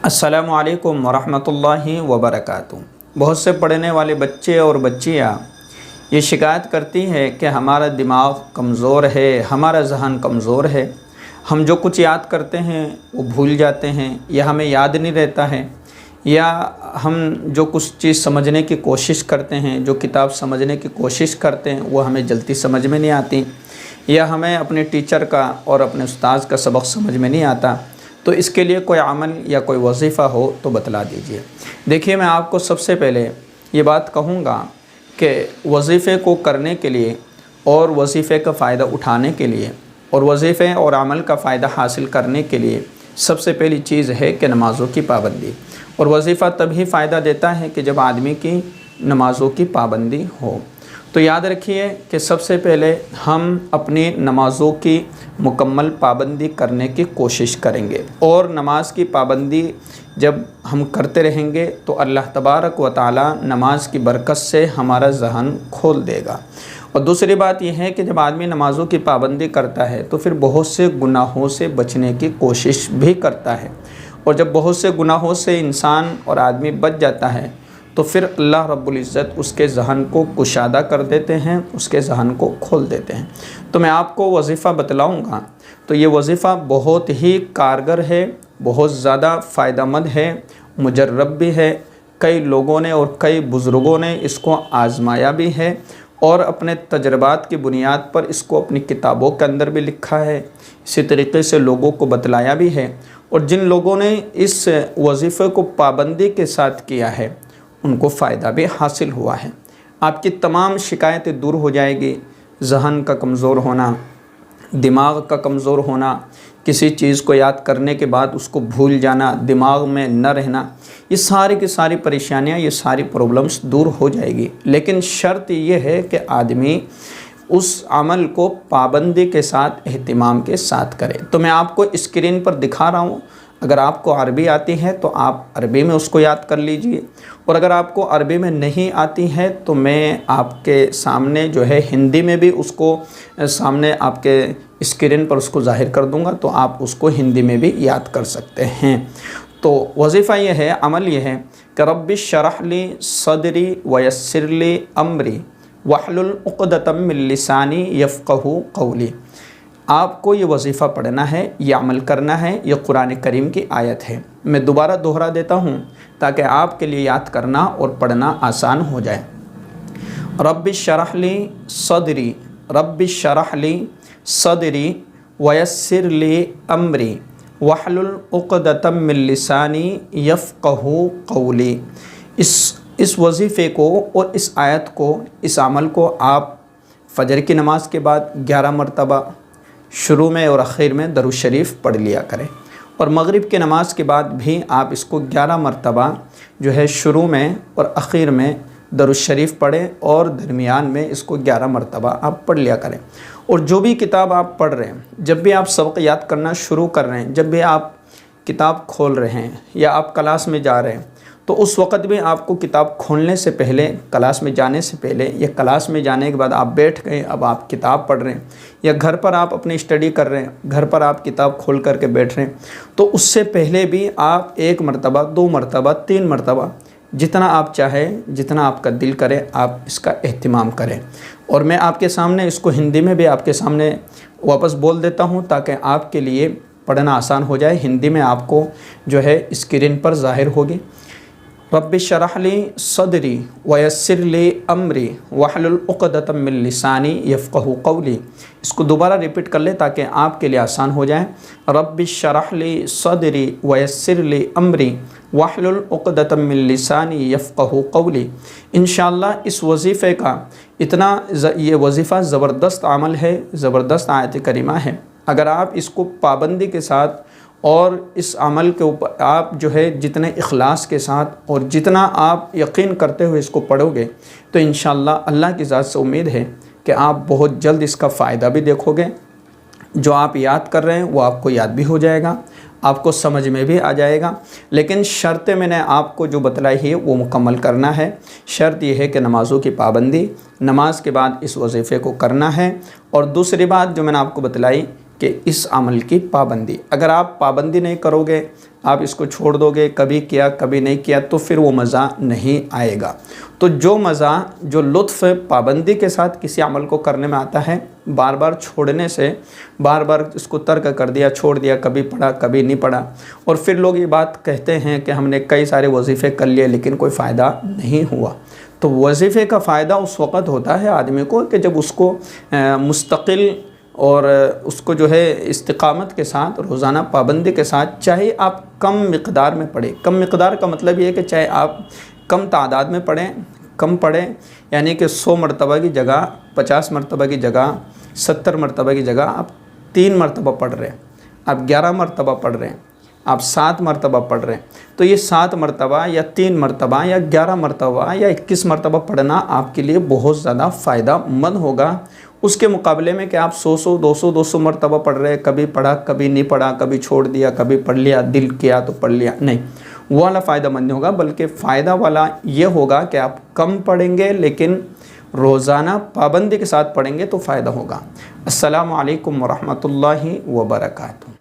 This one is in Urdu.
السلام علیکم ورحمۃ اللہ وبرکاتہ۔ بہت سے پڑھنے والے بچے اور بچیاں یہ شکایت کرتی ہے کہ ہمارا دماغ کمزور ہے، ہمارا ذہن کمزور ہے، ہم جو کچھ یاد کرتے ہیں وہ بھول جاتے ہیں، یا ہمیں یاد نہیں رہتا ہے، یا ہم جو کچھ چیز سمجھنے کی کوشش کرتے ہیں، جو کتاب سمجھنے کی کوشش کرتے ہیں وہ ہمیں جلدی سمجھ میں نہیں آتی، یا ہمیں اپنے ٹیچر کا اور اپنے استاذ کا سبق سمجھ میں نہیں آتا۔ تو اس کے لیے کوئی عمل یا کوئی وظیفہ ہو تو بتلا دیجئے۔ دیکھیے، میں آپ کو سب سے پہلے یہ بات کہوں گا کہ وظیفے کو کرنے کے لیے اور وظیفے کا فائدہ اٹھانے کے لیے اور وظیفے اور عمل کا فائدہ حاصل کرنے کے لیے سب سے پہلی چیز ہے کہ نمازوں کی پابندی۔ اور وظیفہ تبھی فائدہ دیتا ہے کہ جب آدمی کی نمازوں کی پابندی ہو۔ تو یاد رکھیے کہ سب سے پہلے ہم اپنی نمازوں کی مکمل پابندی کرنے کی کوشش کریں گے، اور نماز کی پابندی جب ہم کرتے رہیں گے تو اللہ تبارک و تعالی نماز کی برکت سے ہمارا ذہن کھول دے گا۔ اور دوسری بات یہ ہے کہ جب آدمی نمازوں کی پابندی کرتا ہے تو پھر بہت سے گناہوں سے بچنے کی کوشش بھی کرتا ہے، اور جب بہت سے گناہوں سے انسان اور آدمی بچ جاتا ہے تو پھر اللہ رب العزت اس کے ذہن کو کشادہ کر دیتے ہیں، اس کے ذہن کو کھول دیتے ہیں۔ تو میں آپ کو وظیفہ بتلاؤں گا، تو یہ وظیفہ بہت ہی کارگر ہے، بہت زیادہ فائدہ مند ہے، مجرب بھی ہے۔ کئی لوگوں نے اور کئی بزرگوں نے اس کو آزمایا بھی ہے، اور اپنے تجربات کی بنیاد پر اس کو اپنی کتابوں کے اندر بھی لکھا ہے، اسی طریقے سے لوگوں کو بتلایا بھی ہے۔ اور جن لوگوں نے اس وظیفے کو پابندی کے ساتھ کیا ہے ان کو فائدہ بھی حاصل ہوا ہے۔ آپ کی تمام شکایتیں دور ہو جائے گی۔ ذہن کا کمزور ہونا، دماغ کا کمزور ہونا، کسی چیز کو یاد کرنے کے بعد اس کو بھول جانا، دماغ میں نہ رہنا، یہ ساری کی ساری پریشانیاں، یہ ساری پرابلمز دور ہو جائے گی۔ لیکن شرط یہ ہے کہ آدمی اس عمل کو پابندی کے ساتھ، اہتمام کے ساتھ کرے۔ تو میں آپ کو اسکرین پر دکھا رہا ہوں، اگر آپ کو عربی آتی ہے تو آپ عربی میں اس کو یاد کر لیجئے، اور اگر آپ کو عربی میں نہیں آتی ہے تو میں آپ کے سامنے جو ہے ہندی میں بھی اس کو سامنے آپ کے اسکرین پر اس کو ظاہر کر دوں گا، تو آپ اس کو ہندی میں بھی یاد کر سکتے ہیں۔ تو وظیفہ یہ ہے، عمل یہ ہے کہ رب اشرح لی صدری ویسر لی امری واحلل عقدۃ من لسانی یفقہوا قولی۔ آپ کو یہ وظیفہ پڑھنا ہے، یہ عمل کرنا ہے، یہ قرآن کریم کی آیت ہے۔ میں دوبارہ دوہرا دیتا ہوں تاکہ آپ کے لیے یاد کرنا اور پڑھنا آسان ہو جائے۔ رب اشرح لی صدری، رب اشرح لی صدری ویسر لی امری واحلل عقدۃ من لسانی یفقہوا قولی۔ اس وظیفے کو اور اس آیت کو، اس عمل کو آپ فجر کی نماز کے بعد 11 مرتبہ شروع میں اور اخیر میں درود شریف پڑھ لیا کریں، اور مغرب کی نماز کے بعد بھی آپ اس کو 11 مرتبہ جو ہے شروع میں اور اخیر میں درود شریف پڑھیں، اور درمیان میں اس کو 11 مرتبہ آپ پڑھ لیا کریں۔ اور جو بھی کتاب آپ پڑھ رہے ہیں، جب بھی آپ سبق یاد کرنا شروع کر رہے ہیں، جب بھی آپ کتاب کھول رہے ہیں یا آپ کلاس میں جا رہے ہیں، تو اس وقت بھی آپ کو کتاب کھولنے سے پہلے، کلاس میں جانے سے پہلے، یا کلاس میں جانے کے بعد آپ بیٹھ گئے، اب آپ کتاب پڑھ رہے ہیں، یا گھر پر آپ اپنی اسٹڈی کر رہے ہیں، گھر پر آپ کتاب کھول کر کے بیٹھ رہے ہیں، تو اس سے پہلے بھی آپ 1 مرتبہ، 2 مرتبہ، 3 مرتبہ، جتنا آپ چاہیں، جتنا آپ کا دل کرے، آپ اس کا اہتمام کریں۔ اور میں آپ کے سامنے اس کو ہندی میں بھی آپ کے سامنے واپس بول دیتا ہوں تاکہ آپ کے لیے پڑھنا آسان ہو جائے۔ ہندی میں آپ کو جو ہے اسکرین پر ظاہر ہوگی۔ رب اشرح لی صدری ویسر لی امری واحلل عقدۃ من لسانی یفقہوا قولی۔ اس کو دوبارہ ریپیٹ کر لیں تاکہ آپ کے لیے آسان ہو جائے۔ رب اشرح لی صدری ویسر لی امری واحلل عقدۃ من لسانی یفقہوا قولی۔ انشاءاللہ اس وظیفے کا یہ وظیفہ زبردست عمل ہے، زبردست آیت کریمہ ہے۔ اگر آپ اس کو پابندی کے ساتھ اور اس عمل کے اوپر آپ جو ہے جتنے اخلاص کے ساتھ اور جتنا آپ یقین کرتے ہوئے اس کو پڑھو گے، تو انشاءاللہ اللہ کی ذات سے امید ہے کہ آپ بہت جلد اس کا فائدہ بھی دیکھو گے۔ جو آپ یاد کر رہے ہیں وہ آپ کو یاد بھی ہو جائے گا، آپ کو سمجھ میں بھی آ جائے گا۔ لیکن شرط میں نے آپ کو جو بتلائی ہے وہ مکمل کرنا ہے۔ شرط یہ ہے کہ نمازوں کی پابندی، نماز کے بعد اس وظیفے کو کرنا ہے، اور دوسری بات جو میں نے آپ کو بتلائی کہ اس عمل کی پابندی، اگر آپ پابندی نہیں کرو گے، آپ اس کو چھوڑ دو گے، کبھی کیا کبھی نہیں کیا، تو پھر وہ مزہ نہیں آئے گا۔ تو جو مزہ، جو لطف پابندی کے ساتھ کسی عمل کو کرنے میں آتا ہے، بار بار چھوڑنے سے، بار بار اس کو ترک کر دیا، چھوڑ دیا، کبھی پڑھا کبھی نہیں پڑھا، اور پھر لوگ یہ بات کہتے ہیں کہ ہم نے کئی سارے وظیفے کر لیے لیکن کوئی فائدہ نہیں ہوا۔ تو وظیفے کا فائدہ اس وقت ہوتا ہے آدمی کو کہ جب اس کو مستقل اور اس کو جو ہے استقامت کے ساتھ، روزانہ پابندی کے ساتھ، چاہے آپ کم مقدار میں پڑھیں، کم مقدار کا مطلب یہ ہے کہ چاہے آپ کم تعداد میں پڑھیں، کم پڑھیں، یعنی کہ 100 مرتبہ کی جگہ، 50 مرتبہ کی جگہ، 70 مرتبہ کی جگہ آپ 3 مرتبہ پڑھ رہے ہیں، آپ 11 مرتبہ پڑھ رہے ہیں، آپ 7 مرتبہ پڑھ رہے ہیں، تو یہ 7 مرتبہ یا 3 مرتبہ یا 11 مرتبہ یا 21 مرتبہ پڑھنا آپ کے لیے بہت زیادہ فائدہ مند ہوگا، اس کے مقابلے میں کہ آپ 100 200 مرتبہ پڑھ رہے ہیں، کبھی پڑھا کبھی نہیں پڑھا، کبھی چھوڑ دیا کبھی پڑھ لیا، دل کیا تو پڑھ لیا، نہیں، وہ والا فائدہ مند نہیں ہوگا، بلکہ فائدہ والا یہ ہوگا کہ آپ کم پڑھیں گے لیکن روزانہ پابندی کے ساتھ پڑھیں گے تو فائدہ ہوگا۔ السلام علیکم ورحمۃ اللہ وبرکاتہ۔